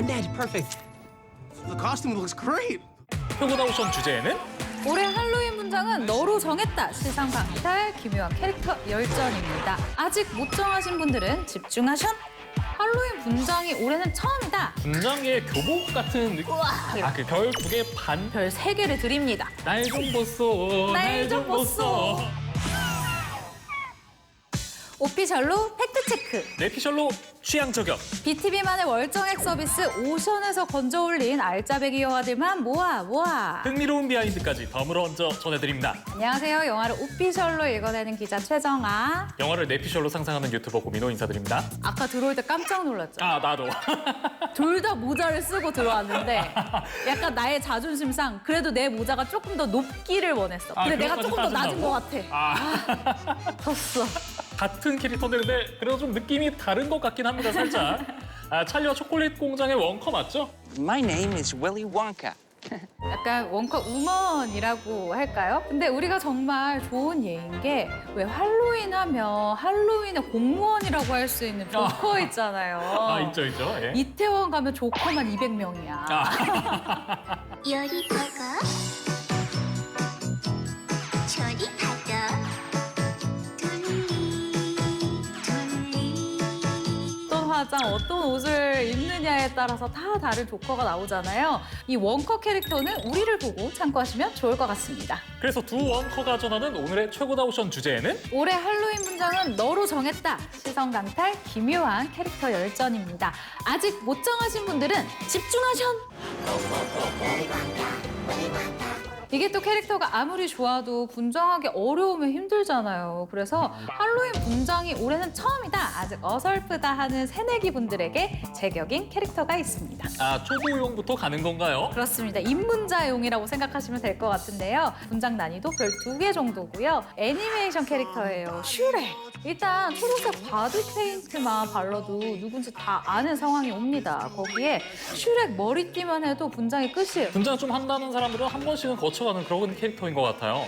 Ned, perfect. The costume looks great. 표고다 오션 주제에는 올해 할로윈 분장은 너로 정했다. 시상 강탈 기묘한 캐릭터 열전입니다. 아직 못 정하신 분들은 집중하션. 할로윈 분장이 올해는 처음이다. 분장의 교복 같은 느낌. 그 별 2개 반. 별 3개를 드립니다. 날 좀 보소. 날 좀 보소. 오피셜로 팩트체크. 내피셜로 취향 저격. BTV만의 월정액 서비스 오션에서 건져 올린 알짜배기 영화들만 모아. 흥미로운 비하인드까지 덤으로 얹어 전해드립니다. 안녕하세요. 영화를 오피셜로 읽어내는 기자 최정아. 영화를 내피셜로 상상하는 유튜버 고민호 인사드립니다. 아까 들어올 때 깜짝 놀랐죠? 아, 나도. 둘 다 모자를 쓰고 들어왔는데 약간 나의 자존심상 그래도 내 모자가 조금 더 높기를 원했어. 근데 내가 그것까지 조금 더 낮은 따진다고? 것 같아. 졌어. 같은 캐릭터인데 근데 그래도 좀 느낌이 다른 것 같긴 합니다, 살짝. 찰리와 초콜릿 공장의 원커 맞죠? My name is Willy Wonka. 약간 원커 우먼이라고 할까요? 근데 우리가 정말 좋은 예인 게 왜 할로윈 하면 할로윈의 공무원이라고 할 수 있는 조커 있잖아요. 있죠. 예. 이태원 가면 조커만 200명이야. 요리 버거 조리 파도 둘리 어떤 화장, 어떤 옷을 입느냐에 따라서 다 다른 조커가 나오잖아요. 이 원커 캐릭터는 우리를 보고 참고하시면 좋을 것 같습니다. 그래서 두 원커가 전하는 오늘의 최고다 오션 주제에는 올해 할로윈 분장은 너로 정했다. 시선 강탈 기묘한 캐릭터 열전입니다. 아직 못 정하신 분들은 집중하션! 이게 또 캐릭터가 아무리 좋아도 분장하기 어려우면 힘들잖아요. 그래서 할로윈 분장이 올해는 처음이다. 아직 어설프다 하는 새내기 분들에게 제격인 캐릭터가 있습니다. 초보용부터 가는 건가요? 그렇습니다. 입문자용이라고 생각하시면 될 것 같은데요. 분장 난이도 별 2개 정도고요. 애니메이션 캐릭터예요. 슈렉. 일단 초록색 바디 페인트만 발라도 누군지 다 아는 상황이 옵니다. 거기에 슈렉 머리띠만 해도 분장이 끝이에요. 분장 좀 한다는 사람들은 한 번씩은 거쳐가는 그런 캐릭터인 것 같아요.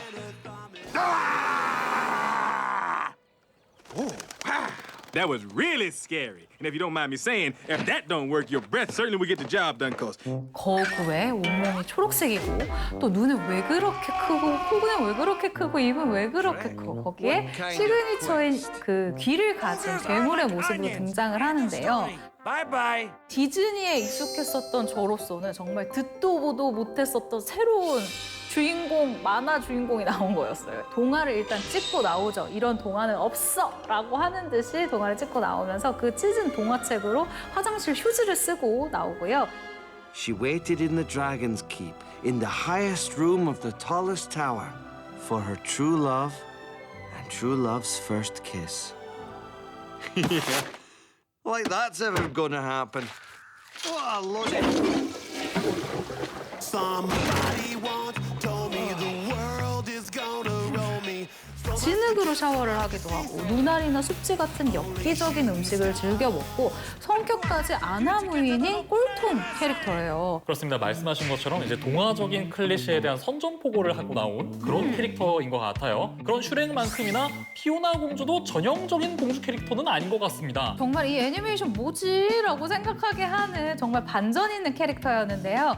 That was really scary. And if you don't mind me saying, if that don't work, your breath certainly will get the job done, cause 거구에 온몸이 초록색이고 또 눈은 왜 그렇게 크고 코는 왜 그렇게 크고 입은 왜 그렇게 크고 거기에 시그니처인 그 귀를 가진 괴물의 모습으로 등장을 하는데요. Bye-bye. 디즈니에 익숙했었던 저로서는 정말 듣도 보도 못했었던 새로운 주인공, 만화 주인공이 나온 거였어요. 동화를 일단 찍고 나오죠. 이런 동화는 없어! 라고 하는 듯이 동화를 찍고 나오면서 그 찢은 동화책으로 화장실 휴지를 쓰고 나오고요. She waited in the Dragon's Keep, in the highest room of the tallest tower, for her true love and true love's first kiss. Yeah, like that's ever gonna happen. What a load of... Somebody once told me the world is gonna roll me. 진흙으로 샤워를 하기도 하고 눈알이나 숙지 같은 엽기적인 음식을 즐겨 먹고 성격까지 아나무인인 꼴통 캐릭터예요. 그렇습니다. 말씀하신 것처럼 이제 동화적인 클리셰에 대한 선전포고를 하고 나온 그런 캐릭터인 것 같아요. 그런 슈렉만큼이나 피오나 공주도 전형적인 공주 캐릭터는 아닌 것 같습니다. 정말 이 애니메이션 뭐지? 라고 생각하게 하는 정말 반전 있는 캐릭터였는데요.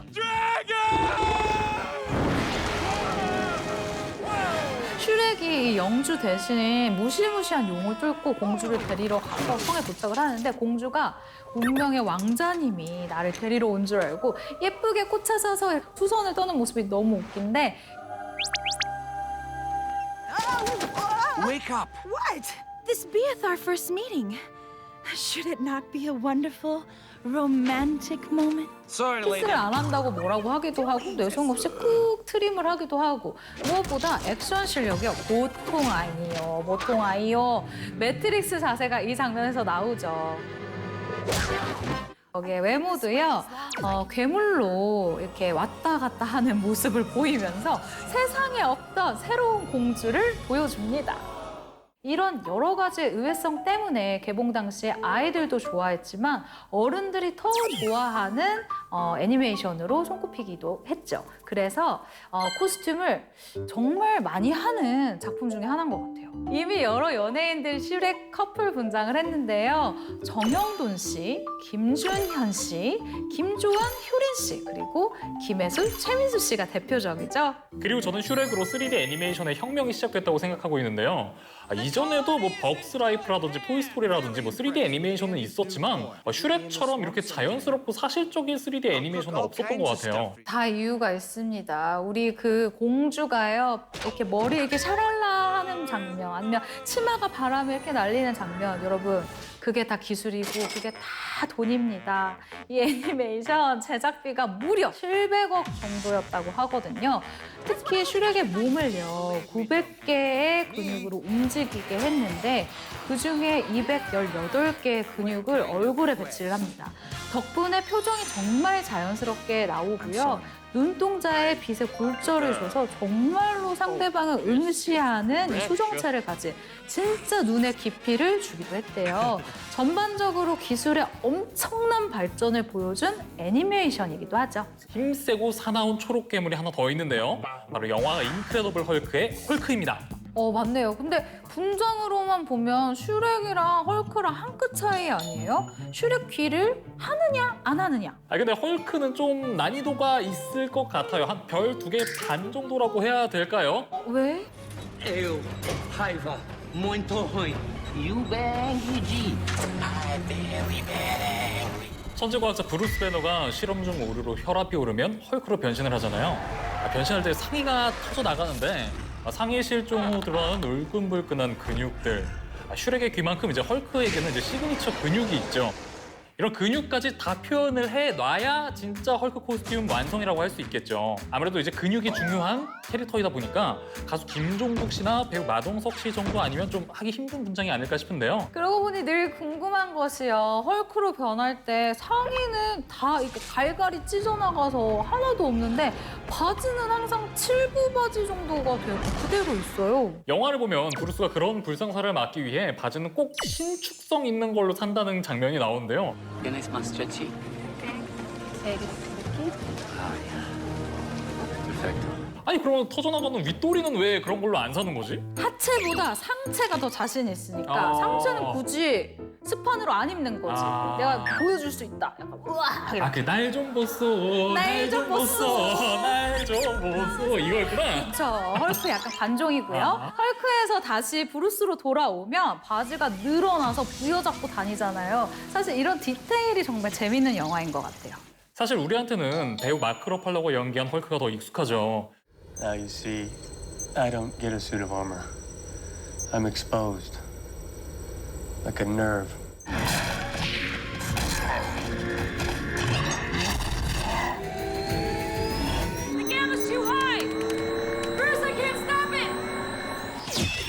슈렉이 이 영주 대신에 무시무시한 용을 뚫고 공주를 데리러 가서 성에 도착을 하는데 공주가 운명의 왕자님이 나를 데리러 온 줄 알고 예쁘게 꽃 찾아서 수선을 떠는 모습이 너무 웃긴데 Wake up! What? This beeth our first meeting. Should it not be a wonderful, romantic moment? Sorry, lady. 키스를 안 한다고 뭐라고 하기도 하고 내성 없이 꾹 트림을 하기도 하고 무엇보다 액션 실력이 보통 아니요. 보통 아니요. 매트릭스 자세가 이 장면에서 나오죠. 거기에 외모도요. 괴물로 이렇게 왔다 갔다 하는 모습을 보이면서 세상에 없던 새로운 공주를 보여줍니다. 이런 여러 가지 의외성 때문에 개봉 당시에 아이들도 좋아했지만 어른들이 더 좋아하는 애니메이션으로 손꼽히기도 했죠. 그래서 코스튬을 정말 많이 하는 작품 중에 하나인 것 같아요. 이미 여러 연예인들 슈렉 커플 분장을 했는데요. 정영돈 씨, 김준현 씨, 김조한, 효린 씨, 그리고 김혜수, 최민수 씨가 대표적이죠. 그리고 저는 슈렉으로 3D 애니메이션의 혁명이 시작됐다고 생각하고 있는데요. 이전에도 뭐 벅스라이프라든지 토이스토리라든지 뭐 3D 애니메이션은 있었지만 슈렉처럼 이렇게 자연스럽고 사실적인 3D 애니메이션은 없었던 것 같아요. 다 이유가 있습니다. 우리 그 공주가요, 이렇게 머리 이렇게 샤랄라 하는 장면, 아니면 치마가 바람에 이렇게 날리는 장면, 여러분, 그게 다 기술이고 그게 다 돈입니다. 이 애니메이션 제작비가 무려 700억 정도였다고 하거든요. 특히 슈렉의 몸을요, 900개의 근육으로 움직이게 했는데 그중에 218개의 근육을 얼굴에 배치를 합니다. 덕분에 표정이 정말 자연스럽게 나오고요. 눈동자에 빛에 굴절을 줘서 정말로 상대방을 응시하는 이 소정체를 가진 진짜 눈의 깊이를 주기도 했대요. 전반적으로 기술의 엄청난 발전을 보여준 애니메이션이기도 하죠. 힘세고 사나운 초록 괴물이 하나 더 있는데요. 바로 영화 인크레더블 헐크의 헐크입니다. 맞네요. 근데 분장으로만 보면 슈렉이랑 헐크랑 한 끗 차이 아니에요? 슈렉 귀를 하느냐 안 하느냐. 근데 헐크는 좀 난이도가 있을 것 같아요. 한 별 2개 반 정도라고 해야 될까요? 왜? Eu, raiva, muito ruim. You bang, G. I'm very bad. 천재과학자 브루스 배너가 실험 중 오류로 혈압이 오르면 헐크로 변신을 하잖아요. 변신할 때 상의가 터져 나가는데 상의 실종 후 드러나는 울끈불끈한 근육들. 슈렉의 귀만큼 이제 헐크에게는 이제 시그니처 근육이 있죠. 이런 근육까지 다 표현을 해놔야 진짜 헐크 코스튬 완성이라고 할 수 있겠죠. 아무래도 이제 근육이 중요한 캐릭터이다 보니까 가수 김종국 씨나 배우 마동석 씨 정도 아니면 좀 하기 힘든 분장이 아닐까 싶은데요. 그러고 보니 늘 궁금한 것이요. 헐크로 변할 때 상의는 다 이렇게 갈갈이 찢어나가서 하나도 없는데 바지는 항상 7부 바지 정도가 되고 그대로 있어요. 영화를 보면 브루스가 그런 불상사를 막기 위해 바지는 꼭 신축성 있는 걸로 산다는 장면이 나오는데요. ¿Tienes más stretchy? 아니 그러면 터져나가는 윗도리는 왜 그런 걸로 안 사는 거지? 하체보다 상체가 더 자신 있으니까 상체는 굳이 스판으로 안 입는 거지. 내가 보여줄 수 있다. 약간 우와. 그 날 좀 보소, 날 좀 보소. 날 좀 보소 이거였구나. 그렇죠. 헐크 약간 관종이고요. 헐크에서 다시 브루스로 돌아오면 바지가 늘어나서 부여잡고 다니잖아요. 사실 이런 디테일이 정말 재밌는 영화인 것 같아요. 사실 우리한테는 배우 마크 러팔러가 연기한 헐크가 더 익숙하죠. Now you see, I don't get a suit of armor. I'm exposed. Like a nerve.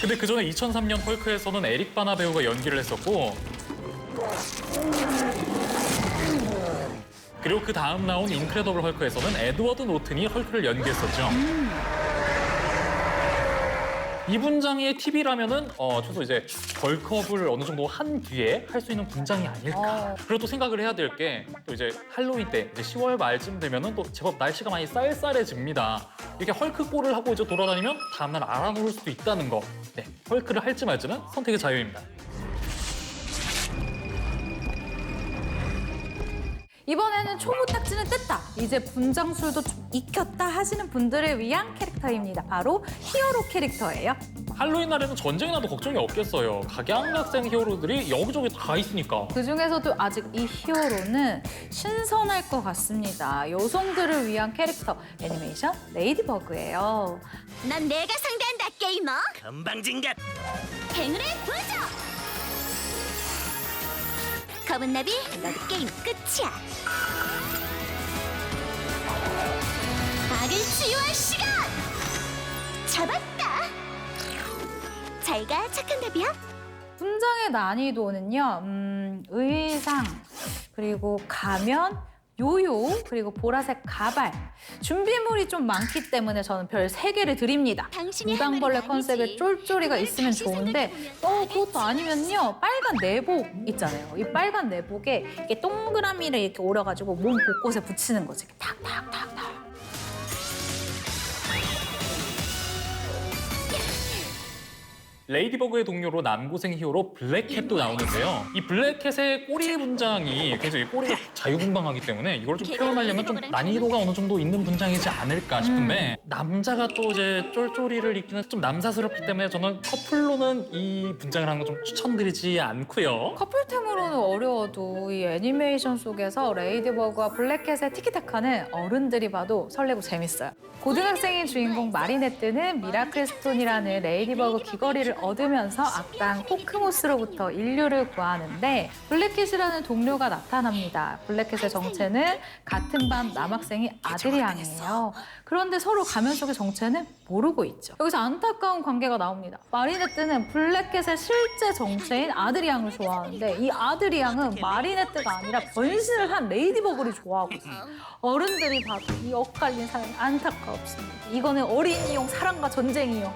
근데 그 전에 2003년 헐크에서는 에릭 바나 배우가 연기를 했었고 그리고 그 다음 나온 인크레더블 헐크에서는 에드워드 노튼이 헐크를 연기했었죠. 이 분장의 팁이라면은 최소 이제 벌크업을 어느 정도 한 뒤에 할 수 있는 분장이 아닐까. 그리고 또 생각을 해야 될 게 또 이제 할로윈 때 이제 10월 말쯤 되면은 또 제법 날씨가 많이 쌀쌀해집니다. 이렇게 헐크 꼴을 하고 이제 돌아다니면 다음날 알아놓을 수도 있다는 거. 네, 헐크를 할지 말지는 선택의 자유입니다. 이번에는 초무딱지는 뗐다. 이제 분장술도 좀 익혔다 하시는 분들을 위한 캐릭터입니다. 바로 히어로 캐릭터예요. 할로윈 날에는 전쟁이 나도 걱정이 없겠어요. 각양각색 히어로들이 여기저기 다 있으니까. 그중에서도 아직 이 히어로는 신선할 것 같습니다. 여성들을 위한 캐릭터 애니메이션 레이디버그예요. 난 내가 상대한다 게이머. 건방진gat. 행운의 부조. 검은 나비, 너도 게임 끝이야. 악을 치유할 시간. 잡았다. 잘가 착한 나비야. 분장의 난이도는요, 의상, 그리고 가면, 요요, 그리고 보라색 가발. 준비물이 좀 많기 때문에 저는 별 3개를 드립니다. 당신이 무당벌레 할 말이 컨셉의 아니지. 쫄쫄이가 그걸 있으면 다시 좋은데 생각해보면 그것도 아니면요. 빨간 내복 있잖아요. 이 빨간 내복에 이렇게 동그라미를 이렇게 오려가지고 몸 곳곳에 붙이는 거지. 이렇게 탁탁탁탁. 레이디버그의 동료로 남고생 히어로 블랙캣도 나오는데요. 이 블랙캣의 꼬리 분장이 굉장히 꼬리가 자유분방하기 때문에 이걸 좀 표현하려면 좀 난이도가 어느 정도 있는 분장이지 않을까 싶은데 남자가 또 이제 쫄쫄이를 입기는 좀 남사스럽기 때문에 저는 커플로는 이 분장을 하는 거 좀 추천드리지 않고요. 커플템으로는 어려워도 이 애니메이션 속에서 레이디버그와 블랙캣의 티키타카는 어른들이 봐도 설레고 재밌어요. 고등학생인 주인공 마리네트는 미라클 스톤이라는 레이디버그 귀걸이를 얻으면서 악당 호크모스로부터 인류를 구하는데 블랙캣이라는 동료가 나타납니다. 블랙캣의 정체는 같은 반 남학생이 아드리앙이에요. 그런데 서로 가면 속의 정체는 모르고 있죠. 여기서 안타까운 관계가 나옵니다. 마리네트는 블랙캣의 실제 정체인 아드리앙을 좋아하는데 이 아드리앙은 마리네트가 아니라 변신을 한 레이디버그를 좋아하고 있어요. 어른들이 봐도 이 엇갈린 사랑이 안타깝습니다. 이거는 어린이용 사랑과 전쟁이요.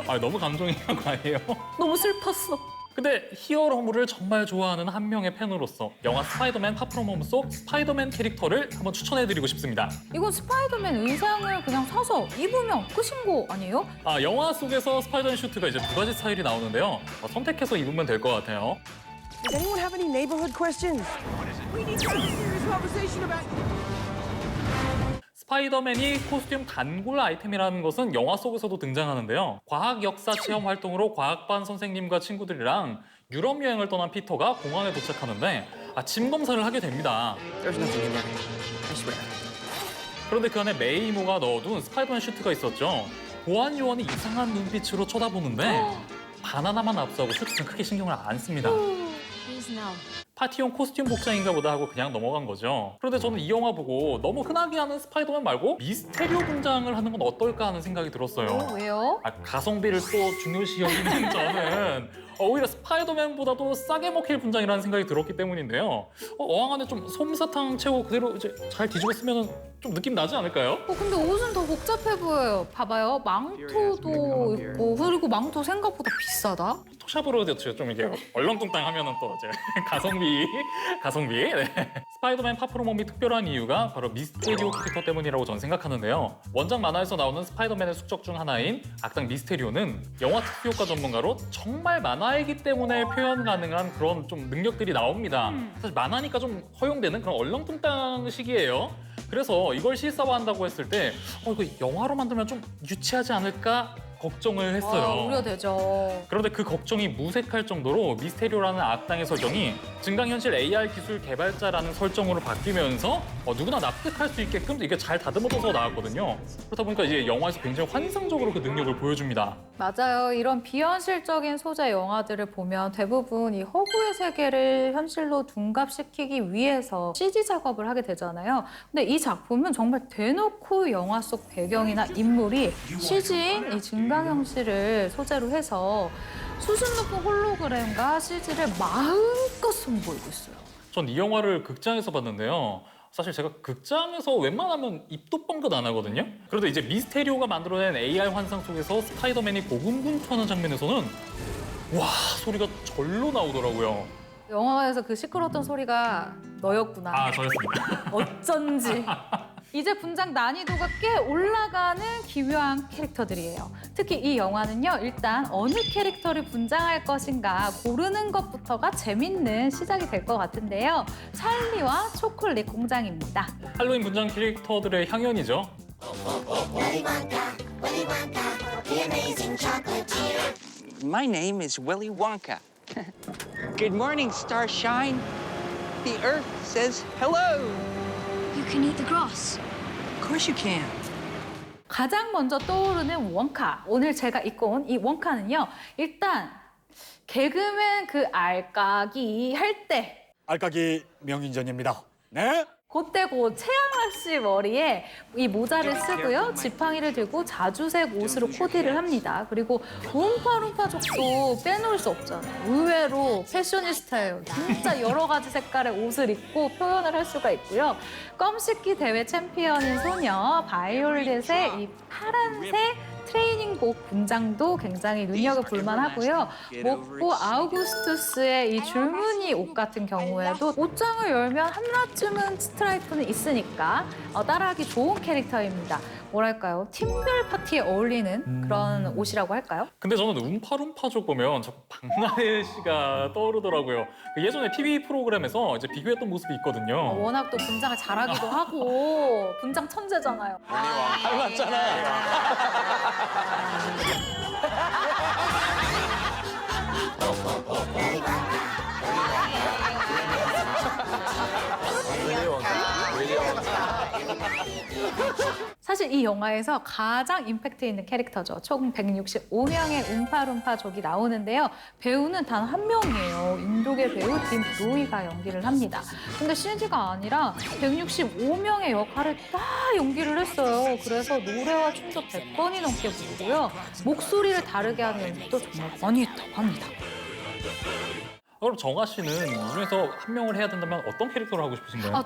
아, 너무 감동이한 거 아니에요? 너무 슬펐어. 근데 히어로물을 정말 좋아하는 한 명의 팬으로서 영화 스파이더맨 파프롬홈 속 스파이더맨 캐릭터를 한번 추천해드리고 싶습니다. 이건 스파이더맨 의상을 그냥 사서 입으면 끝인 거 아니에요? 아, 영화 속에서 스파이더맨 슈트가 이제 2가지 스타일이 나오는데요. 선택해서 입으면 될 것 같아요. Does anyone have any neighborhood questions? We need to have a serious conversation about. 스파이더맨이 코스튬 단골 아이템이라는 것은 영화 속에서도 등장하는데요. 과학 역사 체험 활동으로 과학반 선생님과 친구들이랑 유럽 여행을 떠난 피터가 공항에 도착하는데 짐 검사를 하게 됩니다. There's nothing in there. I swear. 그런데 그 안에 메이 이모가 넣어둔 스파이더맨 슈트가 있었죠. 보안 요원이 이상한 눈빛으로 쳐다보는데 바나나만 압수하고 슈트는 크게 신경을 안 씁니다. 파티용 코스튬 복장인가 보다 하고 그냥 넘어간 거죠. 그런데 저는 이 영화 보고 너무 흔하게 하는 스파이더맨 말고 미스테리오 분장을 하는 건 어떨까 하는 생각이 들었어요. 왜요? 가성비를 또 중요시 여기는 저는 오히려 스파이더맨보다도 싸게 먹힐 분장이라는 생각이 들었기 때문인데요. 어항 안에 좀 솜사탕 채우고 그대로 이제 잘 뒤집어 쓰면 좀 느낌 나지 않을까요? 근데 옷은 더 복잡해 보여요. 봐봐요. 망토도 있고 그리고 망토 생각보다 비싸다. 포토샵으로 좀 이게 얼렁뚱땅 하면은 또 이제 가성비. 네. 스파이더맨 파프로몸이 특별한 이유가 바로 미스테리오 캐릭터 때문이라고 저는 생각하는데요. 원작 만화에서 나오는 스파이더맨의 숙적 중 하나인 악당 미스테리오는 영화 특수효과 전문가로 정말 만화이기 때문에 표현 가능한 그런 좀 능력들이 나옵니다. 사실 만화니까 좀 허용되는 그런 얼렁뚱땅식이에요. 그래서 이걸 실사화한다고 했을 때 이거 영화로 만들면 좀 유치하지 않을까 걱정을 했어요. 우려되죠. 그런데 그 걱정이 무색할 정도로 미스테리오라는 악당의 설정이 증강현실 AR 기술 개발자라는 설정으로 바뀌면서 누구나 납득할 수 있게끔 이게 잘 다듬어져서 나왔거든요. 그렇다 보니까 이제 영화에서 굉장히 환상적으로 그 능력을 보여줍니다. 맞아요. 이런 비현실적인 소재 영화들을 보면 대부분 이 허구의 세계를 현실로 둔갑시키기 위해서 CG 작업을 하게 되잖아요. 근데 이 작품은 정말 대놓고 영화 속 배경이나 인물이 CG인 이 증강현실을 소재로 해서 수준 높은 홀로그램과 CG를 마음껏 선보이고 있어요. 전 이 영화를 극장에서 봤는데요. 사실 제가 극장에서 웬만하면 입도 뻥긋 안 하거든요. 그런데 이제 미스테리오가 만들어낸 AR 환상 속에서 스파이더맨이 고군분투하는 장면에서는 와, 소리가 절로 나오더라고요. 영화에서 그 시끄러웠던 소리가 너였구나. 저였습니다. 어쩐지. 이제 분장 난이도가 꽤 올라가는 기묘한 캐릭터들이에요. 특히 이 영화는요, 일단 어느 캐릭터를 분장할 것인가 고르는 것부터가 재밌는 시작이 될 것 같은데요. 찰리와 초콜릿 공장입니다. 할로윈 분장 캐릭터들의 향연이죠. My name is Willy Wonka. Good morning, Starshine. The Earth says hello. You can eat the grass. Of course you can. 가장 먼저 떠오르는 원카. 오늘 제가 입고 온 이 원카는요, 일단 개그맨 그 알까기 할 때 알까기 명인전입니다. 네? 그때 최양락 씨 머리에 이 모자를 쓰고요. 지팡이를 들고 자주색 옷으로 코디를 합니다. 그리고 움파룸파족도 빼놓을 수 없잖아요. 의외로 패셔니스타예요. 진짜 여러 가지 색깔의 옷을 입고 표현을 할 수가 있고요. 껌 씻기 대회 챔피언인 소녀 바이올렛의 이 파란색 트레이닝복 분장도 굉장히 눈여겨볼 만하고요. 목보 아우구스투스의 이 줄무늬 옷 같은 경우에도 옷장을 열면 하나쯤은 스트라이프는 있으니까 따라하기 좋은 캐릭터입니다. 뭐랄까요? 팀별 파티에 어울리는 그런 옷이라고 할까요? 근데 저는 움파룸파족 보면 자꾸 박나래 씨가 떠오르더라고요. 예전에 TV 프로그램에서 이제 비교했던 모습이 있거든요. 워낙 또 분장을 잘하기도 하고 분장 천재잖아요. 사실 이 영화에서 가장 임팩트 있는 캐릭터죠. 총 165명의 움파룸파족이 나오는데요. 배우는 단 한 명이에요. 인도계 배우 딘 브로이가 연기를 합니다. 근데 CG가 아니라 165명의 역할을 다 연기를 했어요. 그래서 노래와 춤도 100번이 넘게 부르고요. 목소리를 다르게 하는 연기도 정말 많이 했다고 합니다. 그럼 정아 씨는 이 중에서 한 명을 해야 된다면 어떤 캐릭터를 하고 싶으신가요?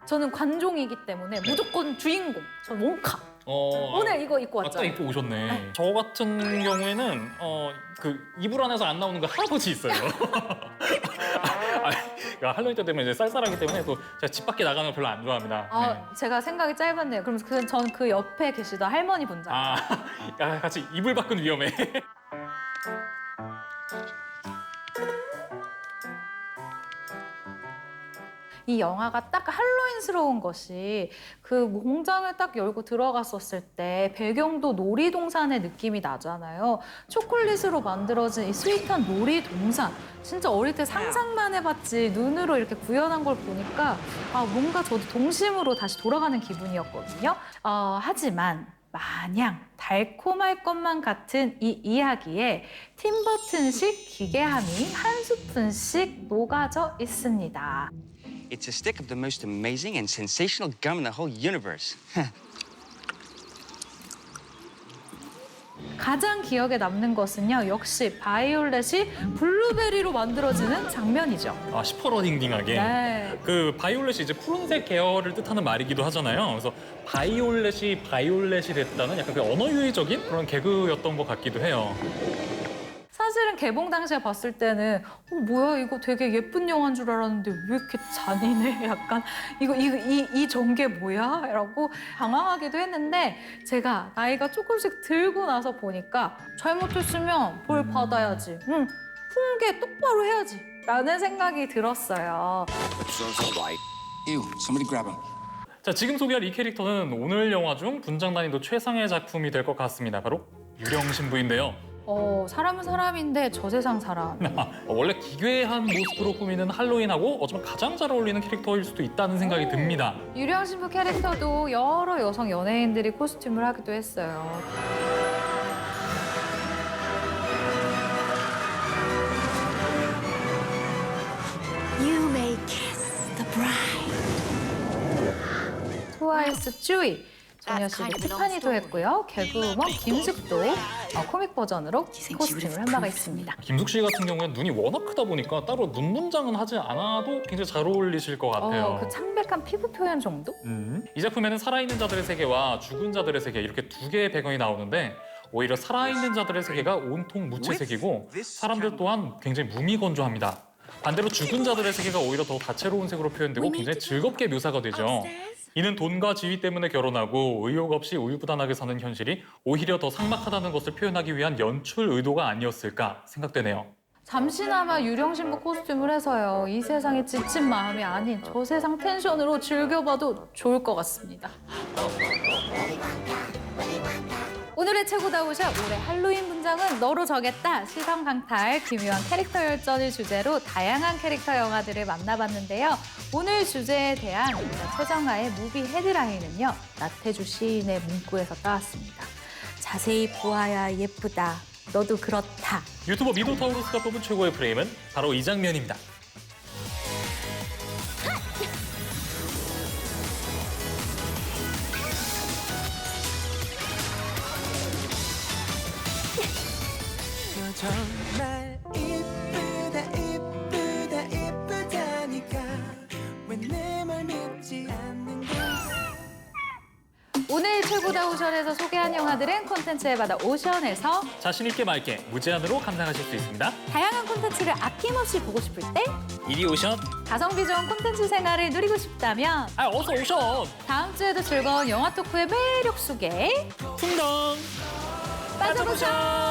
저는 관종이기 때문에 무조건 주인공. 전 원카. 오늘 이거 입고 왔잖아요. 딱 입고 오셨네. 저 같은 경우에는 그 이불 안에서 안 나오는 그 할아버지 있어요. 그러니까 할로윈 때 되면 이제 쌀쌀하기 때문에 또 제가 집 밖에 나가는 거 별로 안 좋아합니다. 네. 제가 생각이 짧았네요. 그럼 전 그 옆에 계시던 할머니 분장. 야, 같이 이불 밖은 위험해. 이 영화가 딱 할로윈스러운 것이 그 공장을 딱 열고 들어갔었을 때 배경도 놀이동산의 느낌이 나잖아요. 초콜릿으로 만들어진 이 스윗한 놀이동산. 진짜 어릴 때 상상만 해봤지 눈으로 이렇게 구현한 걸 보니까 뭔가 저도 동심으로 다시 돌아가는 기분이었거든요. 하지만 마냥 달콤할 것만 같은 이 이야기에 팀버튼식 기괴함이 한 스푼씩 녹아져 있습니다. It's a stick of the most amazing and sensational gum in the whole universe. 가장 기억에 남는 것은요. 역시 바이올렛이 블루베리로 만들어지는 장면이죠. 시퍼러딩딩하게. 네. 그 바이올렛이 이제 푸른색 계열을 뜻하는 말이기도 하잖아요. 그래서 바이올렛이 됐다는 약간 그 언어유희적인 그런 개그였던 것 같기도 해요. 사실은 개봉 당시에 봤을 때는 뭐야 이거 되게 예쁜 영화인 줄 알았는데 왜 이렇게 잔인해? 약간 이 전개 뭐야? 라고 당황하기도 했는데 제가 나이가 조금씩 들고 나서 보니까 잘못했으면 벌 받아야지. 훈계 똑바로 해야지. 라는 생각이 들었어요. Ew, somebody grab him. 자, 지금 소개할 이 캐릭터는 오늘 영화 중 분장 난이도 최상의 작품이 될 것 같습니다. 바로 유령신부인데요. 사람은 사람인데 저 세상 사람. 원래 기괴한 모습으로 꾸미는 할로윈하고 어쩌면 가장 잘 어울리는 캐릭터일 수도 있다는 생각이 듭니다. 유령신부 캐릭터도 여러 여성 연예인들이 코스튬을 하기도 했어요. You may kiss the bride. 트와이스 쭈이. 소녀시대 티파니도 했고요. 개그우먼 김숙도 코믹 버전으로 코스튬을 한 바가 있습니다. 김숙 씨 같은 경우에는 눈이 워낙 크다 보니까 따로 눈 분장은 하지 않아도 굉장히 잘 어울리실 것 같아요. 그 창백한 피부 표현 정도? 이 작품에는 살아있는 자들의 세계와 죽은 자들의 세계 이렇게 두 개의 배경이 나오는데 오히려 살아있는 자들의 세계가 온통 무채색이고 사람들 또한 굉장히 무미건조합니다. 반대로 죽은 자들의 세계가 오히려 더 다채로운 색으로 표현되고 굉장히 즐겁게 묘사가 되죠. 이는 돈과 지위 때문에 결혼하고 의욕 없이 우유부단하게 사는 현실이 오히려 더 삭막하다는 것을 표현하기 위한 연출 의도가 아니었을까 생각되네요. 잠시나마 유령신부 코스튬을 해서요. 이 세상에 지친 마음이 아닌 저 세상 텐션으로 즐겨봐도 좋을 것 같습니다. 오늘의 최고다우샤 올해 할로윈 분장은 너로 정했다. 시선 강탈, 기묘한 캐릭터 열전을 주제로 다양한 캐릭터 영화들을 만나봤는데요. 오늘 주제에 대한 최정아의 무비 헤드라인은요. 나태주 시인의 문구에서 따왔습니다. 자세히 보아야 예쁘다. 너도 그렇다. 유튜버 미도타우루스가 뽑은 최고의 프레임은 바로 이 장면입니다. 정말 이쁘다 이쁘다 이쁘다니까 왜 내 말 믿지 않는 거야. 오늘 최고다 오션에서 소개한 영화들은 콘텐츠에 받아 오션에서 자신 있게 맑게 무제한으로 감상하실 수 있습니다. 다양한 콘텐츠를 아낌없이 보고 싶을 때 이리 오션. 가성비 좋은 콘텐츠 생활을 누리고 싶다면 어서 오션. 다음 주에도 즐거운 영화 토크의 매력 속에 풍덩 빠져보자.